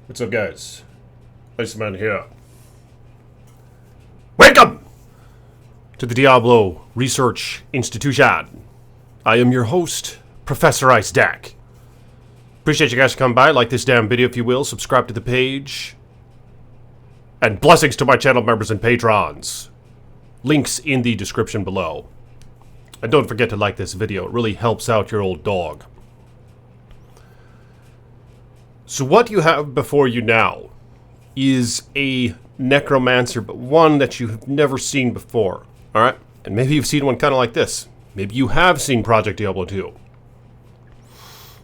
What's up, guys? Iceman here. Welcome to the Diablo Research Institution. I am your host, Professor Ice Dak. Appreciate you guys coming by. Like this damn video if you will. Subscribe to the page. And blessings to my channel members and patrons. Links in the description below. And don't forget to like this video. It really helps out your old dog. So what you have before you now is a necromancer, but one that you have never seen before. Alright? And maybe you've seen one kind of like this. Maybe you have seen Project Diablo 2.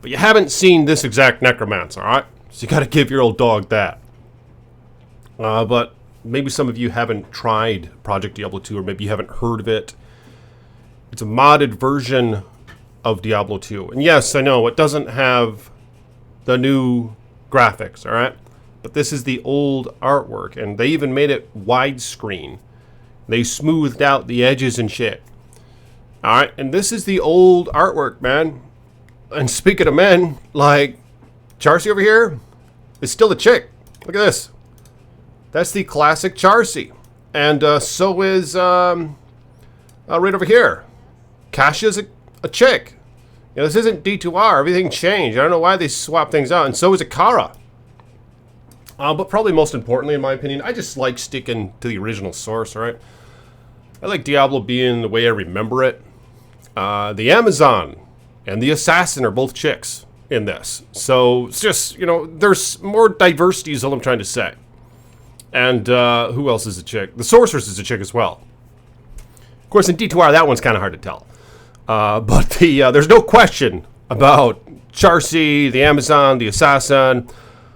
But you haven't seen this exact necromancer, alright? So you gotta give your old dog that. But maybe some of you haven't tried Project Diablo 2, or maybe you haven't heard of it. It's a modded version of Diablo 2. And yes, I know, it doesn't have the new graphics, alright? But this is the old artwork, and they even made it widescreen. They smoothed out the edges and shit. Alright, and this is the old artwork, man. And speaking of men, like, Charcy over here is still a chick. Look at this. That's the classic Charcy. And so is, right over here. Kasha's a chick. You know, this isn't D2R. Everything changed. I don't know why they swapped things out. And so is Akara. But probably most importantly, in my opinion, I just like sticking to the original source, right? I like Diablo being the way I remember it. The Amazon and the Assassin are both chicks in this. So, it's just, you know, there's more diversity is all I'm trying to say. And who else is a chick? The Sorceress is a chick as well. Of course, in D2R, that one's kind of hard to tell. But there's no question about Charcy, the Amazon, the Assassin.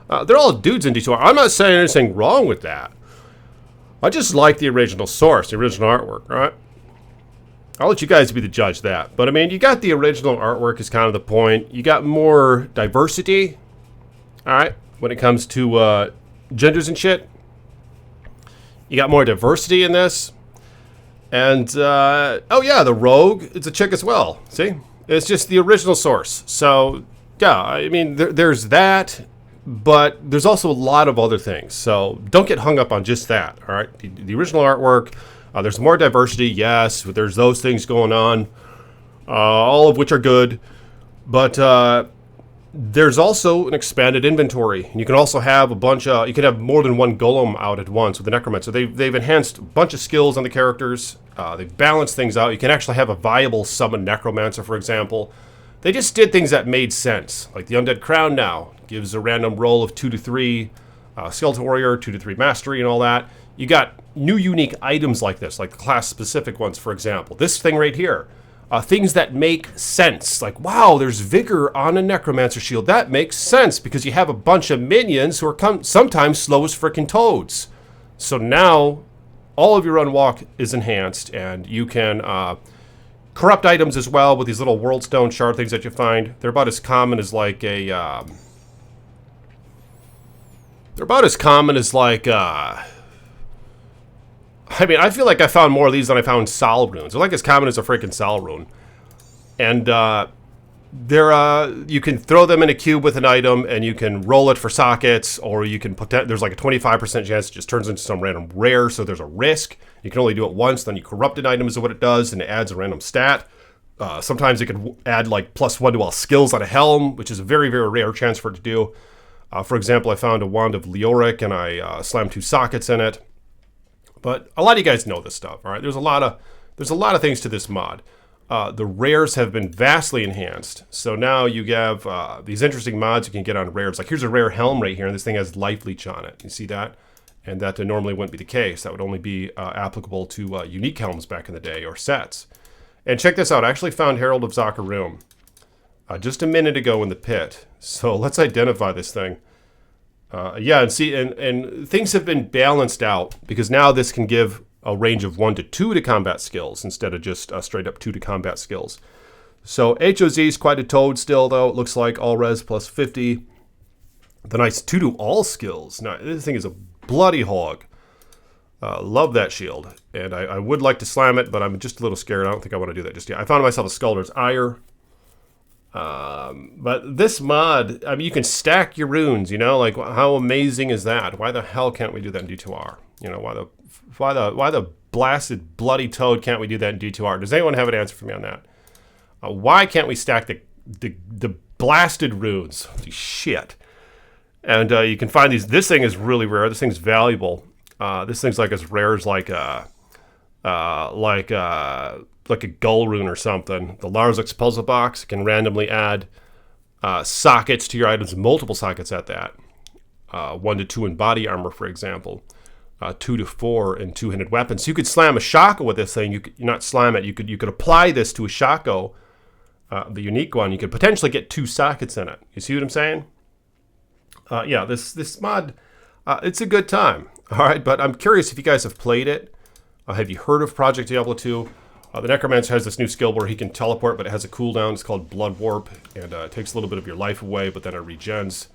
They're all dudes in D2R. I'm not saying anything wrong with that. I just like the original source, the original artwork, right? I'll let you guys be the judge of that. But, I mean, you got the original artwork is kind of the point. You got more diversity, all right, when it comes to genders and shit. You got more diversity in this. And, oh yeah, the rogue, it's a chick as well. See? It's just the original source. So, yeah, I mean, there's that, but there's also a lot of other things. So, don't get hung up on just that, all right? The original artwork, there's more diversity, yes, but there's those things going on, all of which are good. But, there's also an expanded inventory. And you can also have a bunch of, you can have more than one golem out at once with the necromancer. They've enhanced a bunch of skills on the characters. They've balanced things out. You can actually have a viable summon necromancer, for example. They just did things that made sense. Like the Undead Crown now gives a random roll of 2 to 3 Skeleton Warrior, 2 to 3 Mastery and all that. You got new unique items like this, like class-specific ones, for example. This thing right here. Things that make sense. Like, wow, there's vigor on a necromancer shield. That makes sense because you have a bunch of minions who are sometimes slow as frickin' toads. So now, all of your unwalk is enhanced, and you can corrupt items as well with these little world stone shard things that you find. They're about as common as like a... they're about as common as like... I mean, I feel like I found more of these than I found Sol runes. They're like as common as a freaking Sol rune. And you can throw them in a cube with an item, and you can roll it for sockets, or you can put that, there's like a 25% chance it just turns into some random rare, so there's a risk. You can only do it once, then you corrupt an item is what it does, and it adds a random stat. Sometimes it can add like +1 to all skills on a helm, which is a very, very rare chance for it to do. For example, I found a wand of Leoric, and I slammed 2 sockets in it. But a lot of you guys know this stuff, all right? There's a lot of things to this mod. The rares have been vastly enhanced. So now you have these interesting mods you can get on rares. Like here's a rare helm right here, and this thing has life leech on it. You see that? And that normally wouldn't be the case. That would only be applicable to unique helms back in the day, or sets. And check this out. I actually found Herald of Zakarum just a minute ago in the pit. So let's identify this thing. Yeah, and see, and things have been balanced out because now this can give a range of 1 to 2 to combat skills instead of just straight up 2 to combat skills. So HOZ is quite a toad still, though. It looks like all res plus 50. The nice 2 to all skills. Now, this thing is a bloody hog. Love that shield. And I would like to slam it, but I'm just a little scared. I don't think I want to do that just yet. I found myself a Skulder's Ire. But this mod, I mean, you can stack your runes, you know, like how amazing is that? Why the hell can't we do that in D2R? You know, why the blasted bloody toad can't we do that in D2R? Does anyone have an answer for me on that? Why can't we stack the blasted runes? Holy shit. And you can find these. This thing is really rare. This thing's valuable. This thing's like as rare as like a gull rune or something. The Larzuk's puzzle box can randomly add sockets to your items, multiple sockets at that. 1 to 2 in body armor, for example. 2 to 4 in two-handed weapons. So you could slam a shako with this thing. You could not slam it. You could apply this to a shako, the unique one. You could potentially get 2 sockets in it. You see what I'm saying? Yeah, this mod, it's a good time. All right, but I'm curious if you guys have played it. Have you heard of Project Diablo 2? The Necromancer has this new skill where he can teleport, but it has a cooldown. It's called Blood Warp, and it takes a little bit of your life away, but then it regens.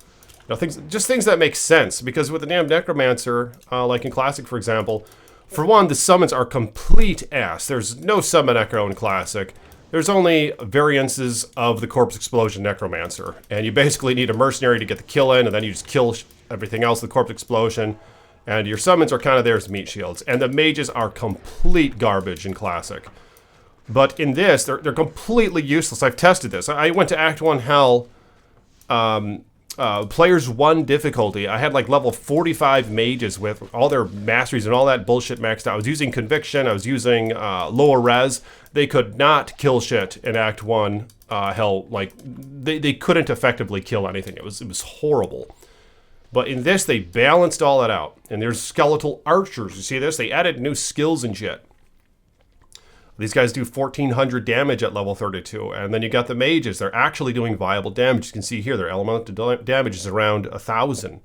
You know, things that make sense, because with the damn Necromancer, like in Classic, for example, for one, the summons are complete ass. There's no summon Necro in Classic. There's only variances of the Corpse Explosion Necromancer, and you basically need a mercenary to get the kill in, and then you just kill everything else, the Corpse Explosion, and your summons are kind of there as meat shields. And the mages are complete garbage in Classic. But in this, they're completely useless. I've tested this. I went to Act 1 Hell, Players 1 difficulty. I had like level 45 mages with all their masteries and all that bullshit maxed out. I was using Conviction. I was using lower res. They could not kill shit in Act 1 Hell. Like, they couldn't effectively kill anything. It was horrible. But in this, they balanced all that out. And there's skeletal archers. You see this? They added new skills and shit. These guys do 1,400 damage at level 32. And then you got the mages. They're actually doing viable damage. You can see here, their elemental damage is around 1,000,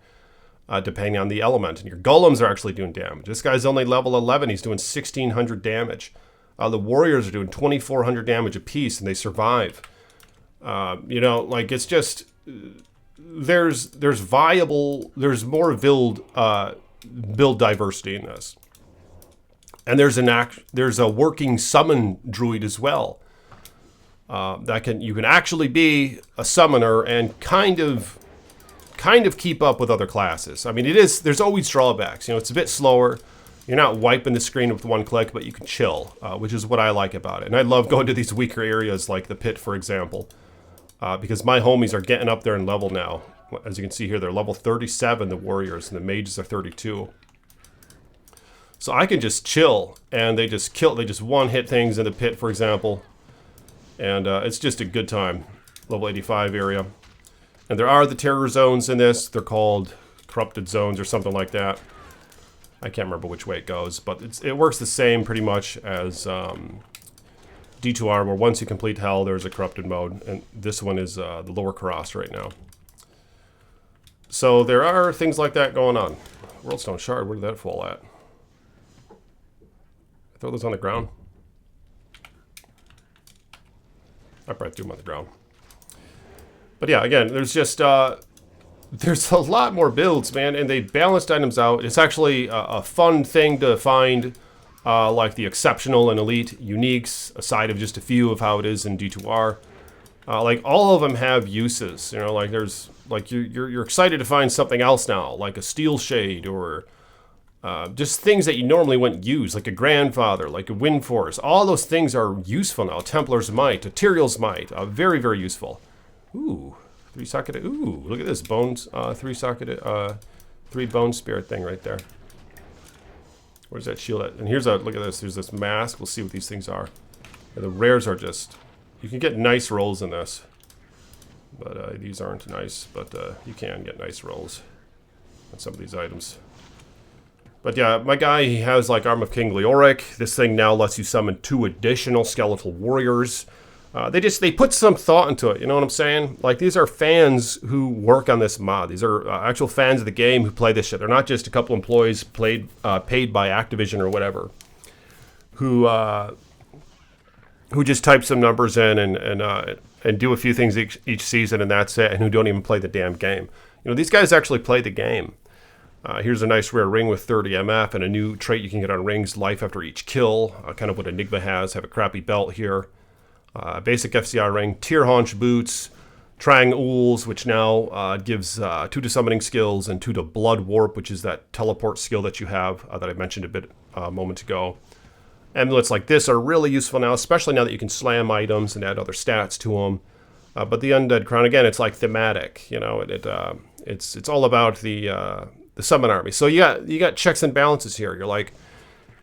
depending on the element. And your golems are actually doing damage. This guy's only level 11. He's doing 1,600 damage. The warriors are doing 2,400 damage apiece, and they survive. You know, like, it's just... There's more build diversity in this. And there's a working summon druid as well. You can actually be a summoner and kind of keep up with other classes. I mean, there's always drawbacks. You know, it's a bit slower. You're not wiping the screen with one click, but you can chill, which is what I like about it. And I love going to these weaker areas like the pit, for example, because my homies are getting up there in level now. As you can see here, they're level 37, the warriors, and the mages are 32. So I can just chill, and they just one-hit things in the pit, for example. And it's just a good time. Level 85 area. And there are the terror zones in this. They're called corrupted zones or something like that. I can't remember which way it goes, but it works the same pretty much as D2R, where once you complete Hell, there's a corrupted mode. And this one is the lower cross right now. So there are things like that going on. Worldstone Shard, where did that fall at? Throw those on the ground. I probably threw them on the ground. But yeah, again, there's just there's a lot more builds, man, and they balanced items out. It's actually a fun thing to find, like the exceptional and elite uniques, aside of just a few of how it is in D2R. Like all of them have uses. You know, like there's like you're excited to find something else now, like a steel shade or. Just things that you normally wouldn't use, like a grandfather, like a wind force. All those things are useful now. Templar's Might, Ethereal's Might, very, very useful. Ooh, 3-socketed. Ooh, look at this bones, 3-socketed, 3 bone spirit thing right there. Where's that shield at? And here's look at this. There's this mask. We'll see what these things are. And the rares are just, you can get nice rolls in this, but these aren't nice. But you can get nice rolls on some of these items. But yeah, my guy, he has like Arm of King Leoric. This thing now lets you summon 2 additional skeletal warriors. They put some thought into it, you know what I'm saying? Like, these are fans who work on this mod. These are actual fans of the game who play this shit. They're not just a couple employees paid by Activision or whatever, who just type some numbers in and do a few things each season and that's it, and who don't even play the damn game. You know, these guys actually play the game. Here's a nice rare ring with 30 MF and a new trait you can get on rings, life after each kill, kind of what Enigma has. Have a crappy belt here. Basic FCR ring, Tear Haunch boots, Trang Ools, which now gives 2 to summoning skills and 2 to Blood Warp, which is that teleport skill that you have that I mentioned a bit a moment ago. Amulets like this are really useful now, especially now that you can slam items and add other stats to them. But the Undead Crown, again, it's like thematic. You know, it's all about the summon army. So you got checks and balances here. You're like,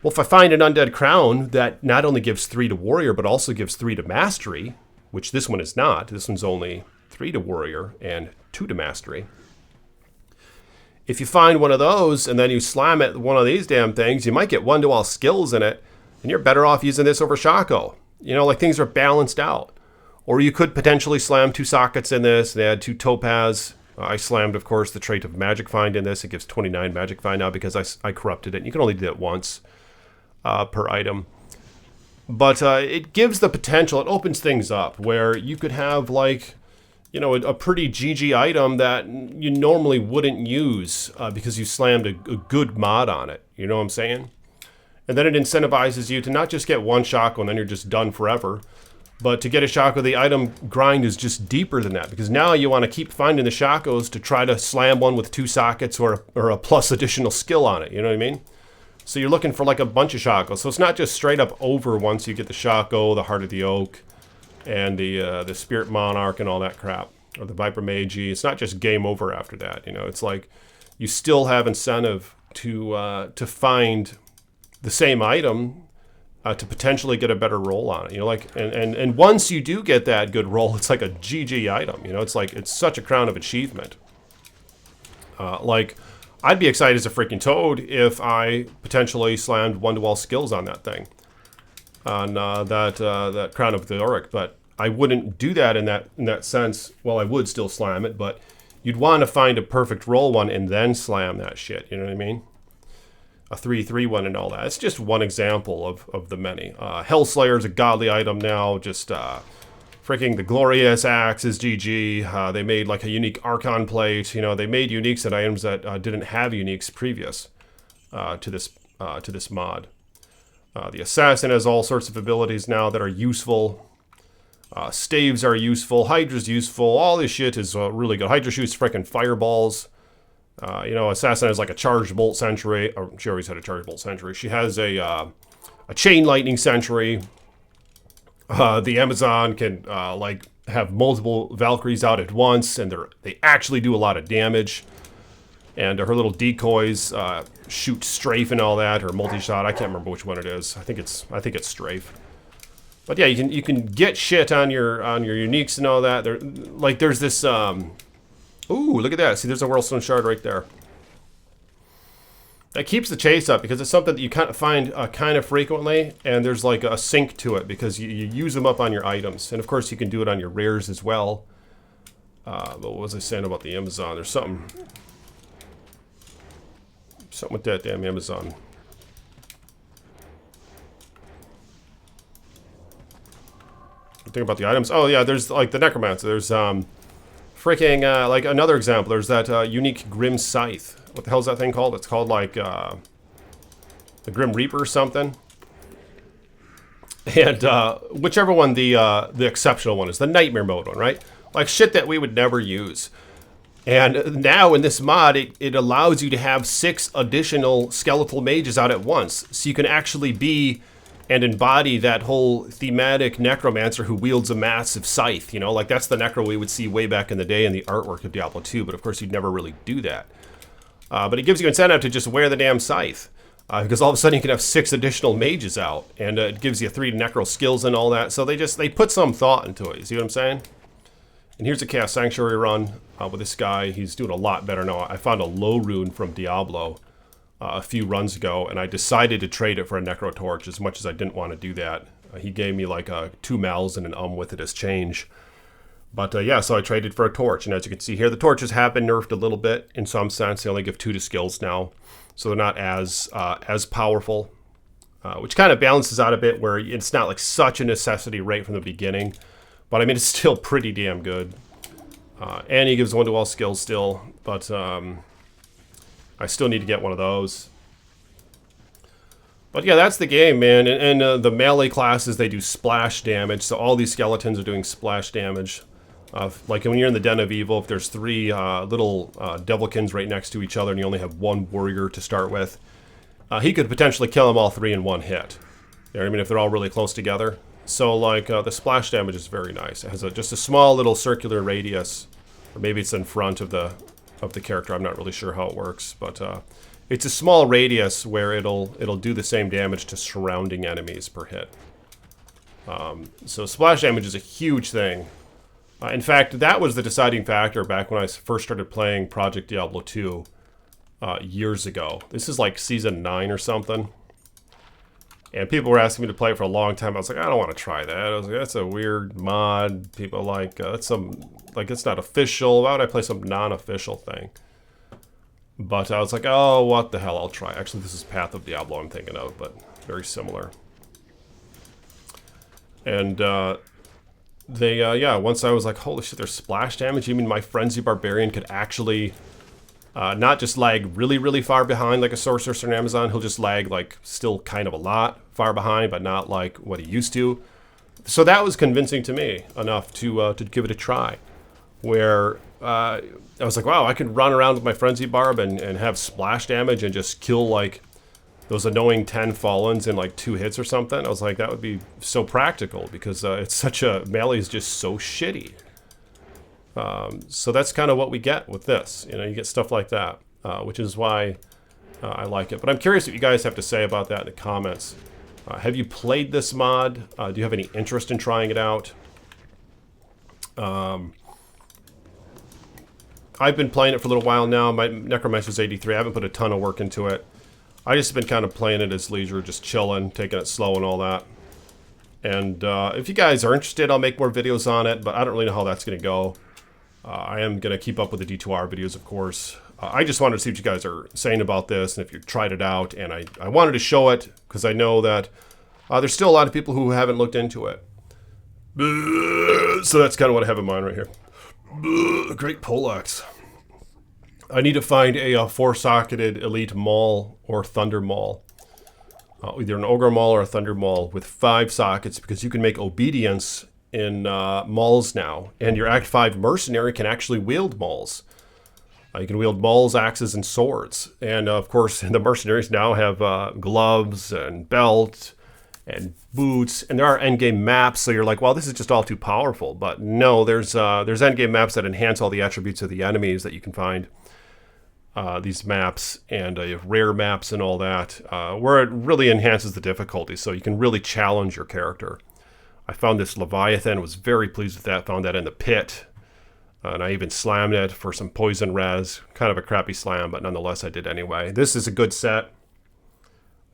well, if I find an Undead Crown that not only gives 3 to Warrior, but also gives 3 to Mastery, which this one is not. This one's only 3 to Warrior and 2 to Mastery. If you find one of those and then you slam it one of these damn things, you might get 1 to all skills in it, and you're better off using this over Shaco. You know, like things are balanced out. Or you could potentially slam 2 sockets in this. They add 2 topaz. I slammed, of course, the trait of Magic Find in this. It gives 29 Magic Find now because I corrupted it. You can only do that once per item. But it gives the potential, it opens things up where you could have like, you know, a pretty GG item that you normally wouldn't use because you slammed a good mod on it. You know what I'm saying? And then it incentivizes you to not just get 1 Shaco and then you're just done forever, but to get a Shaco, the item grind is just deeper than that because now you want to keep finding the Shacos to try to slam one with 2 sockets or a plus additional skill on it. You know what I mean? So you're looking for like a bunch of Shacos. So it's not just straight up over once you get the Shaco, the Heart of the Oak, and the Spirit Monarch and all that crap, or the Viper Magi. It's not just game over after that. You know, it's like you still have incentive to find the same item to potentially get a better roll on it. You know, like and once you do get that good roll, it's like a GG item. You know, it's like it's such a crown of achievement. Like I'd be excited as a freaking toad if I potentially slammed 1 to all skills on that thing, on that Crown of the Auric. But I wouldn't do that in that sense. Well, I would still slam it, but you'd want to find a perfect roll one and then slam that shit. You know what I mean? A 3/3 one and all that. It's just one example of the many. Hellslayer is a godly item now. Just freaking the Glorious Axe is GG. They made like a unique Archon plate. You know, they made uniques and items that didn't have uniques previous to this mod. The Assassin has all sorts of abilities now that are useful. Staves are useful. Hydra's useful. All this shit is really good. Hydra shoots freaking fireballs. You know, Assassin has like a charged bolt sentry. Or she always had a charged bolt sentry. She has a chain lightning sentry. The Amazon can like have multiple Valkyries out at once, and they actually do a lot of damage. And her little decoys shoot strafe and all that, or multi-shot. I can't remember which one it is. I think it's strafe. But yeah, you can get shit on your uniques and all that. There's this. Ooh, look at that! See, there's a Whirlstone Shard right there. That keeps the chase up because it's something that you kind of find kind of frequently, and there's like a sync to it because you use them up on your items, and of course you can do it on your rares as well. But what was I saying about the Amazon? There's something with that damn Amazon. Think about the items. Oh yeah, there's like the Necromancer. There's freaking like another example. There's that unique Grim Scythe. What the hell's that thing called? It's called like the Grim Reaper or something. And whichever one the exceptional one is, the Nightmare mode one, right? Like shit that we would never use. And now in this mod, it allows you to have 6 additional skeletal mages out at once. So you can actually be and embody that whole thematic necromancer who wields a massive scythe. You know, like that's the necro we would see way back in the day in the artwork of Diablo 2. But of course, you'd never really do that. But it gives you incentive to just wear the damn scythe. Because all of a sudden you can have 6 additional mages out. And it gives you 3 necro skills and all that. So they put some thought into it. You see what I'm saying? And here's a Chaos Sanctuary run with this guy. He's doing a lot better now. I found a low rune from Diablo a few runs ago, and I decided to trade it for a Necro Torch as much as I didn't want to do that. He gave me like 2 Mals and an with it as change. But yeah, so I traded for a Torch, and as you can see here, the Torches have been nerfed a little bit in some sense. They only give 2 to skills now, so they're not as powerful, which kind of balances out a bit where it's not like such a necessity right from the beginning. But I mean, it's still pretty damn good. And he gives 1 to all skills still, but I still need to get one of those. But yeah, that's the game, man. And the melee classes, they do splash damage. So all these skeletons are doing splash damage. Like when you're in the Den of Evil, if there's three little devilkins right next to each other and you only have one warrior to start with, he could potentially kill them all three in one hit. You know what I mean? If they're all really close together. So like the splash damage is very nice. It has just a small little circular radius, or maybe it's in front of the character. I'm not really sure how it works, but it's a small radius where it'll do the same damage to surrounding enemies per hit. So splash damage is a huge thing. In fact, that was the deciding factor back when I first started playing Project Diablo 2 years ago. This is like Season 9 or something. And people were asking me to play it for a long time. I was like, I don't want to try that. I was like, that's a weird mod. People like, that's it's not official. Why would I play some non-official thing? But I was like, oh, what the hell, I'll try. Actually, this is Path of Diablo I'm thinking of, but very similar. And yeah, once I was like, holy shit, there's splash damage? You mean my Frenzy Barbarian could actually not just lag really, really far behind like a Sorceress or an Amazon. He'll just lag like still kind of a lot far behind, but not like what he used to. So that was convincing to me enough to give it a try. Where I was like, wow, I could run around with my Frenzy Barb and have splash damage and just kill like those annoying 10 Fallens in like 2 hits or something. I was like, that would be so practical because it's such a, melee is just so shitty. So that's kind of what we get with this. You know, you get stuff like that, which is why I like it. But I'm curious what you guys have to say about that in the comments. Have you played this mod? Do you have any interest in trying it out? I've been playing it for a little while now. My Necromancer's 83. I haven't put a ton of work into it. I just been kind of playing it as leisure, just chilling, taking it slow and all that. And if you guys are interested, I'll make more videos on it, but I don't really know how that's going to go. I am going to keep up with the D2R videos, of course. I just wanted to see what you guys are saying about this, and if you tried it out. And I wanted to show it, because I know that there's still a lot of people who haven't looked into it. So that's kind of what I have in mind right here. Great poleaxe. I need to find a 4-socketed Elite Maul or Thunder Maul. Either an Ogre Maul or a Thunder Maul with 5 sockets, because you can make Obedience in Mauls now. And your Act 5 Mercenary can actually wield Mauls. You can wield Mauls, axes, and swords. And of course, the Mercenaries now have gloves and belt and boots, and there are endgame maps, so you're like, well, this is just all too powerful. But no, there's endgame maps that enhance all the attributes of the enemies that you can find. These maps, and you have rare maps and all that, where it really enhances the difficulty, so you can really challenge your character. I found this Leviathan, was very pleased with that, found that in the pit, and I even slammed it for some poison res. Kind of a crappy slam, but nonetheless I did anyway. This is a good set.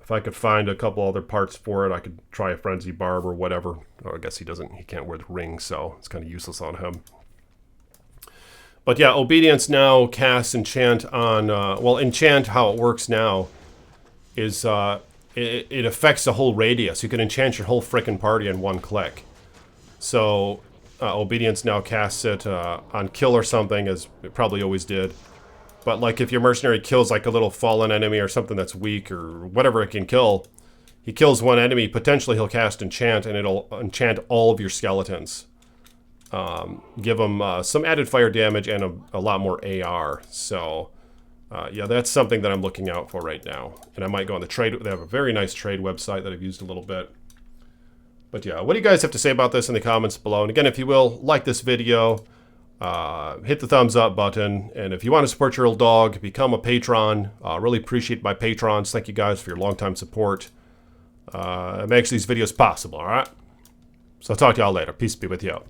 If I could find a couple other parts for it, I could try a Frenzy Barb or whatever. Oh, I guess he can't wear the ring, so it's kind of useless on him. But yeah, Obedience now casts Enchant on, well, Enchant, how it works now is it affects the whole radius. You can enchant your whole frickin' party in one click. So Obedience now casts it on kill or something, as it probably always did. But like if your mercenary kills like a little fallen enemy or something that's weak or whatever it can kill, he kills one enemy, potentially he'll cast Enchant, and it'll enchant all of your skeletons. Give them some added fire damage and a lot more AR. So yeah, that's something that I'm looking out for right now. And I might go on the trade. They have a very nice trade website that I've used a little bit. But yeah, what do you guys have to say about this in the comments below? And again, if you will, like this video, hit the thumbs up button. And if you want to support your old dog, become a patron. Really appreciate my patrons. Thank you guys for your long-time support. It makes these videos possible, all right? So I'll talk to y'all later. Peace be with you.